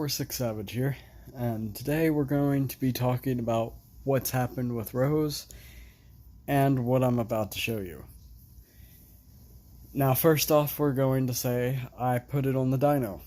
46 Savage here, and today we're going to be talking about what's happened with Rose and what I'm about to show you. Now, first off, we're going to say I put it on the dyno.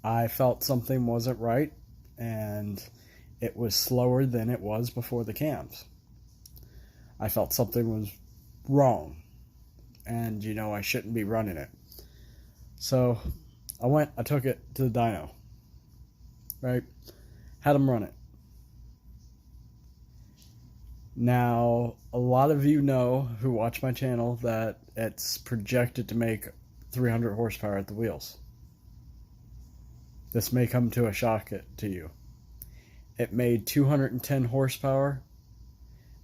I felt something wasn't right, and it was slower than it was before the cams. I felt something was wrong, and I shouldn't be running it. So I took it to the dyno, right? Had them run it. Now, a lot of you know who watch my channel that it's projected to make 300 horsepower at the wheels. This may come to a shock to you. It made 210 horsepower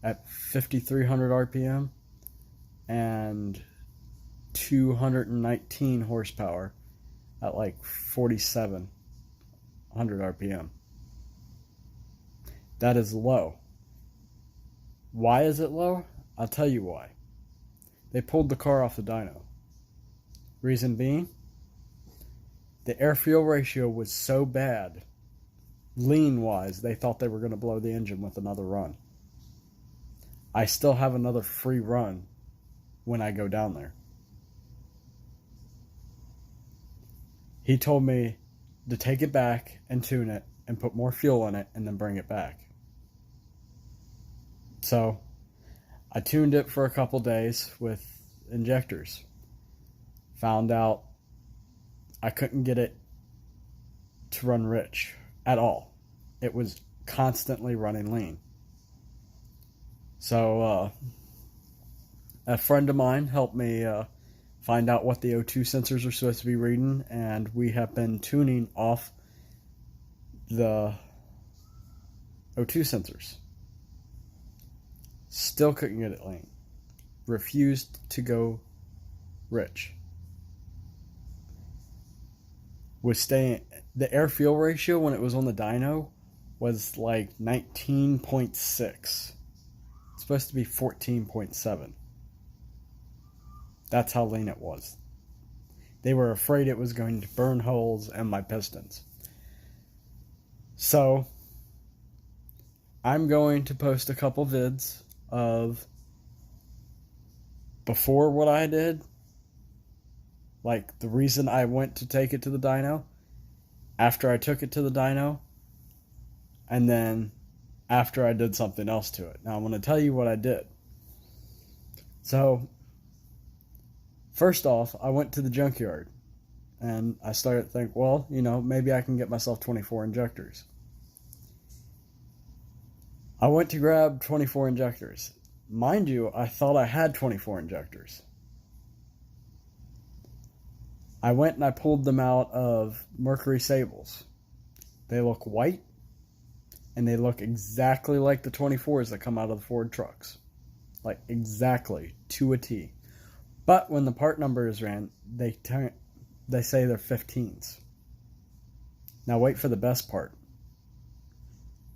at 5,300 RPM and 219 horsepower at like 4,700 RPM. That is low. Why is it low? I'll tell you why. They pulled the car off the dyno. Reason being, the air-fuel ratio was so bad, lean-wise, they thought they were going to blow the engine with another run. I still have another free run when I go down there. He told me to take it back and tune it and put more fuel in it and then bring it back. So I tuned it for a couple days with injectors. Found out I couldn't get it to run rich at all. It was constantly running lean. So a friend of mine helped me find out what the O2 sensors are supposed to be reading, and we have been tuning off the O2 sensors. Still couldn't get it lean. Refused to go rich. Was staying, the air-fuel ratio when it was on the dyno was like 19.6. It's supposed to be 14.7. That's how lean it was. They were afraid it was going to burn holes in my pistons. So I'm going to post a couple vids of before what I did, like the reason I went to take it to the dyno, after I took it to the dyno, and then after I did something else to it. Now I'm going to tell you what I did. So first off, I went to the junkyard and I started to think, well, maybe I can get myself 24 injectors. I went to grab 24 injectors. Mind you, I thought I had 24 injectors. I went and I pulled them out of Mercury Sables. They look white, and they look exactly like the 24s that come out of the Ford trucks. Like exactly, to a T. But when the part number is ran, they say they're 15s. Now wait for the best part.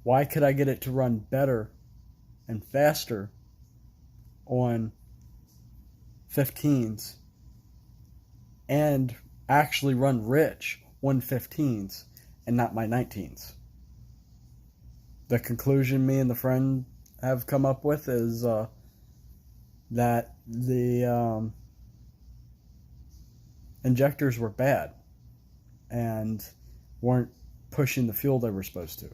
Why could I get it to run better and faster on 15s and actually run rich on 15s and not my 19s? The conclusion me and the friend have come up with is that the injectors were bad and weren't pushing the fuel they were supposed to.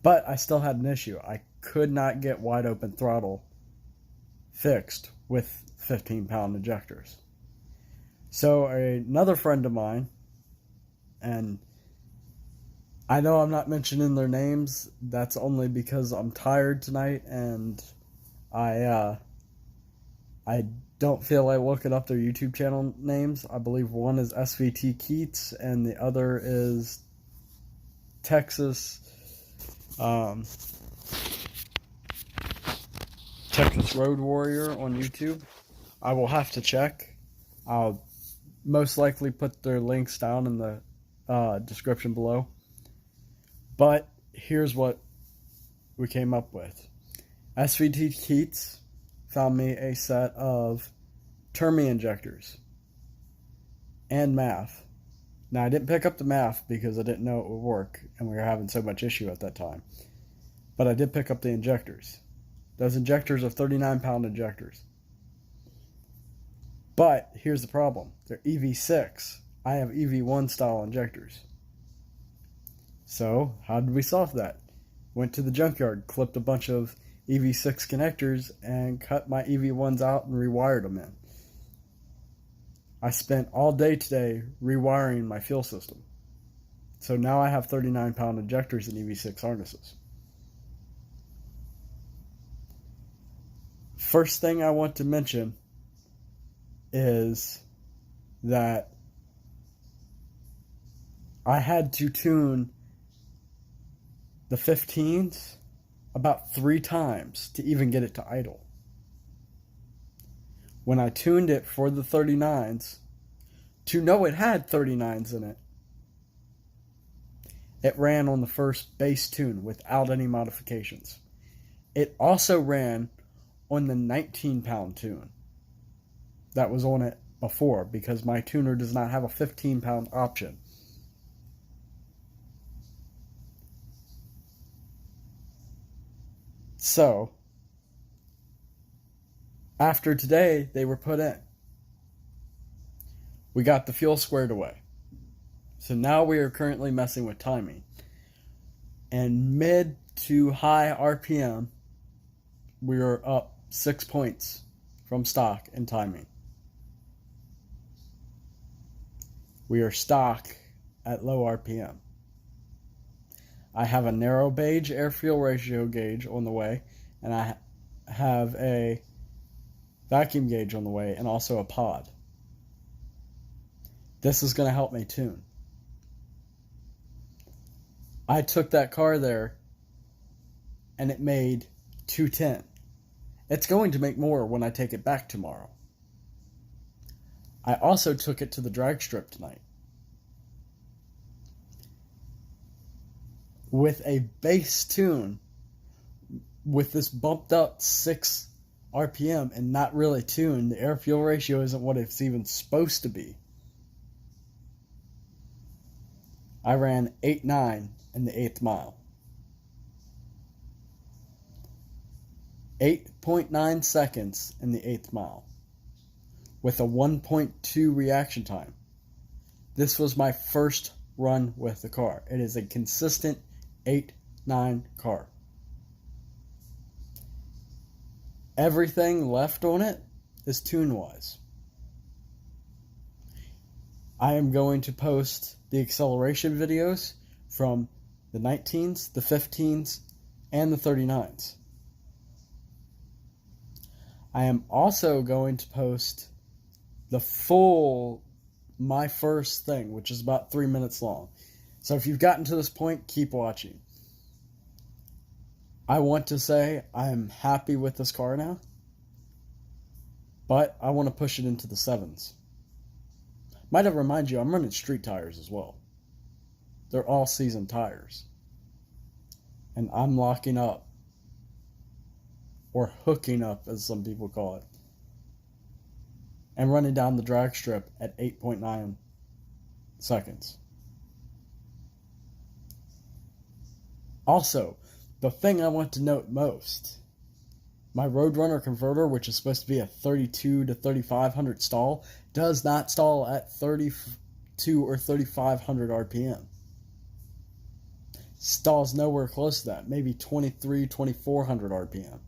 But I still had an issue. I could not get wide open throttle fixed with 15-pound injectors. So another friend of mine, and I know I'm not mentioning their names, that's only because I'm tired tonight and I don't feel like looking up their YouTube channel names. I believe one is SVT Keats and the other is Texas Road Warrior on YouTube. I will have to check. I'll most likely put their links down in the description below. But here's what we came up with. SVT Keats found me a set of Termi injectors and MAF Now, I didn't pick up the math because I didn't know it would work, and we were having so much issue at that time. But I did pick up the injectors. Those injectors are 39-pound injectors. But here's the problem. They're EV6. I have EV1 style injectors. So, how did we solve that? Went to the junkyard, clipped a bunch of EV6 connectors, and cut my EV1s out and rewired them in. I spent all day today rewiring my fuel system. So now I have 39-pound injectors in EV6 harnesses. First thing I want to mention is that I had to tune the 15s about 3 times to even get it to idle. When I tuned it for the 39s, to know it had 39s in it, it ran on the first base tune without any modifications. It also ran on the 19-pound tune that was on it before, because my tuner does not have a 15-pound option. So, after today, they were put in. We got the fuel squared away. So now we are currently messing with timing. And mid to high RPM, we are up 6 points from stock in timing. We are stock at low RPM. I have a narrow gauge air-fuel ratio gauge on the way, and I have a vacuum gauge on the way, and also a pod. This is going to help me tune. I took that car there, and it made 210. It's going to make more when I take it back tomorrow. I also took it to the drag strip tonight. With a base tune, with this bumped up 6 RPM and not really tuned, the air-fuel ratio isn't what it's even supposed to be. I ran 8.9 in the 8th mile. 8.9 seconds in the 8th mile. With a 1.2 reaction time. This was my first run with the car. It is a consistent 8.9 car. Everything left on it is tune-wise. I am going to post the acceleration videos from the 19s, the 15s, and the 39s. I am also going to post the full My First thing, which is about 3 minutes long. So if you've gotten to this point, keep watching. I want to say I'm happy with this car now, but I want to push it into the 7s. Might have remind you, I'm running street tires as well. They're all season tires. And I'm locking up, or hooking up as some people call it, and running down the drag strip at 8.9 seconds. Also, the thing I want to note most, my Roadrunner converter, which is supposed to be a 32 to 3500 stall, does not stall at 32 or 3500 RPM. Stalls nowhere close to that, maybe 23, 2400 RPM.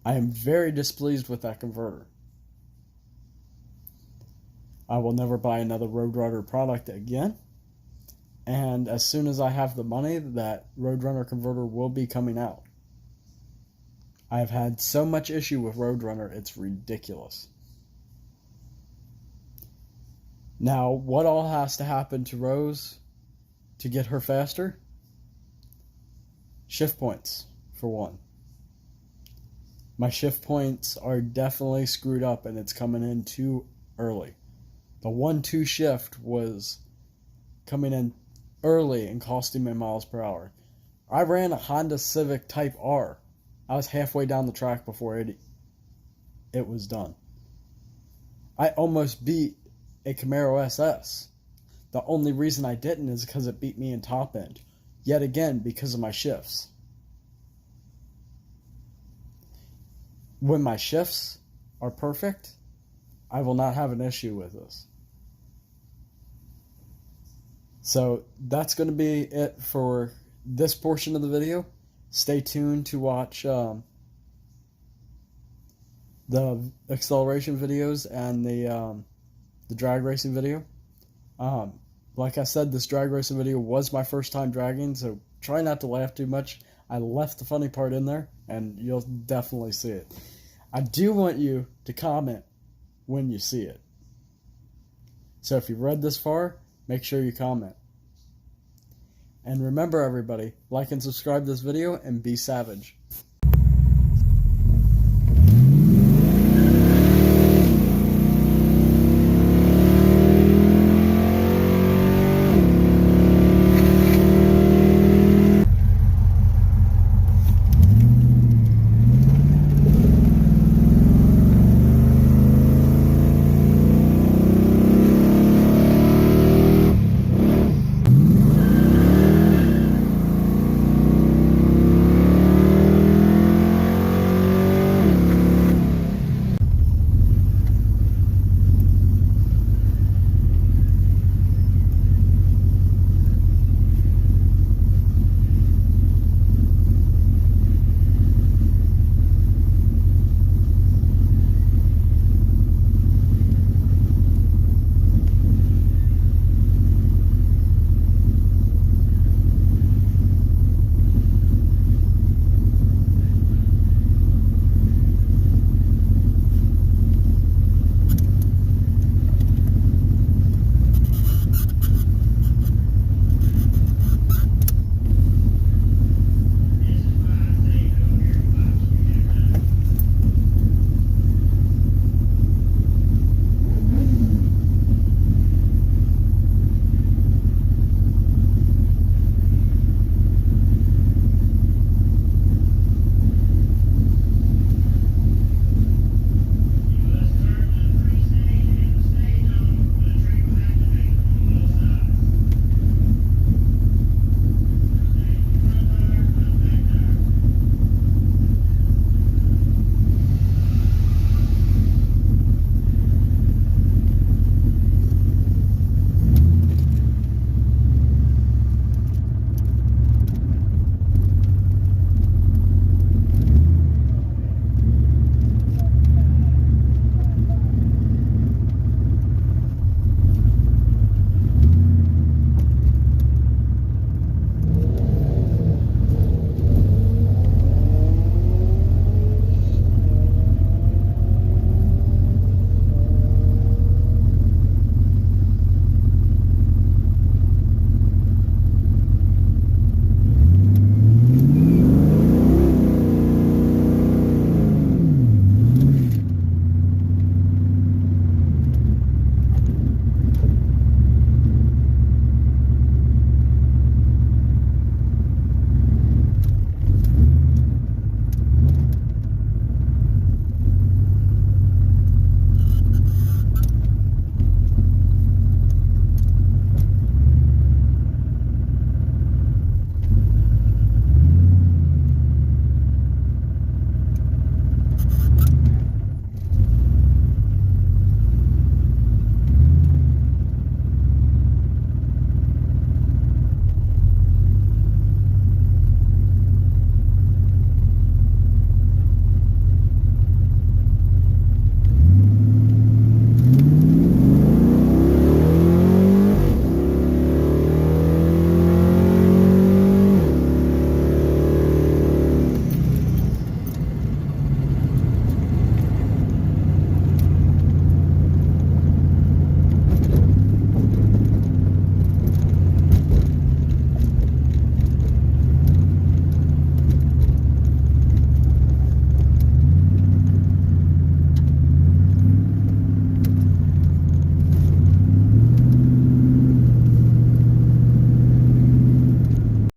I am very displeased with that converter. I will never buy another Roadrunner product again. And as soon as I have the money, that Roadrunner converter will be coming out. I've had so much issue with Roadrunner, it's ridiculous. Now, what all has to happen to Rose to get her faster? Shift points, for one. My shift points are definitely screwed up, and it's coming in too early. The 1-2 shift was coming in early and costing me miles per hour. I ran a Honda Civic Type R. I was halfway down the track before it was done. I almost beat a Camaro SS. The only reason I didn't is because it beat me in top end. Yet again, because of my shifts. When my shifts are perfect, I will not have an issue with this. So that's going to be it for this portion of the video. Stay tuned to watch the acceleration videos and the drag racing video. Like I said, this drag racing video was my first time dragging, so try not to laugh too much. I left the funny part in there, and you'll definitely see it. I do want you to comment when you see it. So if you've read this far, make sure you comment. And remember, everybody, like and subscribe this video, and be savage.